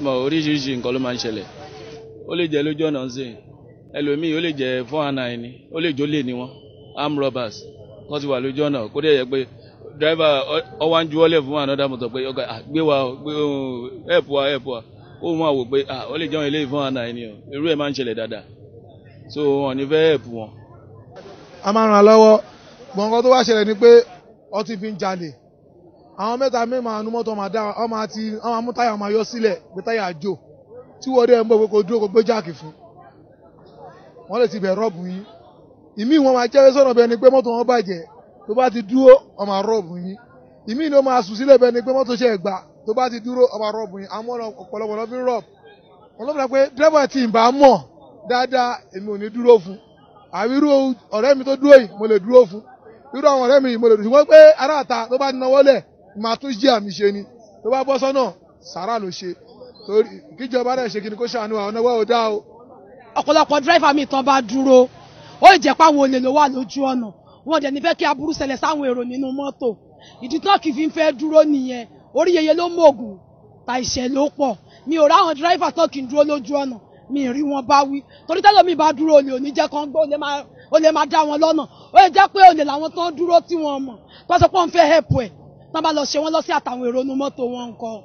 mọ̀ oríṣiríṣi nǹkan ló máa ń ṣẹlẹ̀ ó lè jẹ́ lójú ọ̀nà ṣe ẹlòmíì ó lè jẹ́ 419 ni ó lè jólè ní wọn armed robbers wọ́n ti wà lójú ọ̀nà kó dẹ̀ yẹ pé driver ọwọ́ ń juwọ́lẹ̀ fún another motor pé ọgá gbé wa help wa ó máa wò pé ó lè jẹun eléyìí 419 ni o irú ẹ̀ máa ń ṣẹlẹ̀ dáadáa so wọn ní fẹ́ help wọn. a máa ràn án lọ́wọ́ gbọ̀ngàn tó wá ṣẹlẹ̀ ni pé ọtí fi ń jalè àwọn mẹ́ta mẹ́ma àánú mọ́tò ọmọ amú táyà máa yọ sílẹ̀ pé táyà jò tí wọ́n dẹ̀ ń bọ̀ pé kò dúró kò gbé jáàkì fún wọ́n lè ti bẹ̀ rọ́ọ̀bù yín ìmí wọn máa jẹ́wé sọ̀rọ̀ bẹ́ẹ̀ ni pé mọ́tò wọn bàjẹ́ tó bá ti dúró ọmọ rọ́ọ̀bù yín ìmí ni ó máa sùn sílẹ̀ bẹ́ẹ̀ ni pé mọ́tò ṣe é gbà tó bá ti dúró ọmọ rọ́ọ̀bù yín àwọn ọ̀pọ̀lọpọ̀ lọ́ fi ń rọ́ọ̀bù wọn lọ́pàá pé dírẹ́bà tí ì bá mọ̀ dáadáa èmi ò ní dúró fún àbí irú ọ̀rẹ́ mi tó dúró yìí mo lè dúró fún irú àwọn ọ̀rẹ́ mi yìí mo lè dúró ṣùgbọ́n pé aráàta tó bá náwó lẹ̀ máa tún jí àmì ṣe ni tó bá bọ́ sọ́nà sàrà ló ṣe torí kíjọba rẹ̀ ṣe kí ni kó ṣàánú àwọn ọ̀nà ò dá o. ọ̀pọ̀lọpọ̀ dírẹ́fà mi tán bá dúró ó jẹ́ páwọn olè ló wà lójú ọ̀nà wọn dẹ̀ ní fẹ́ kí aburú ṣẹlẹ̀ sáwọn èrò nínú mọ́tò ìdí tán kì í fi ń fẹ́ dúró nìyẹn orí yeye ló mọ̀ọ́gùn ta ìṣẹ̀ ló pọ̀ mi ò ráwọn dírẹ́fà tán kì í dúró lójú ọ̀nà mi ì rí wọn bá wí torí tẹ́lẹ̀ mi bá dúró olè ò ní jẹ́ kán gbọ́ ó lè máa dá wọn lọ́nà ó lè jẹ́ pé olè làwọn tán dúró tí wọ́n mọ̀ tó sọ pé wọ́n fẹ́ hẹ̀pù ẹ̀ tán bá lọ ṣe wọ́n lọ sí àtàwọn èrò nínú mọ́tò wọn nǹkan.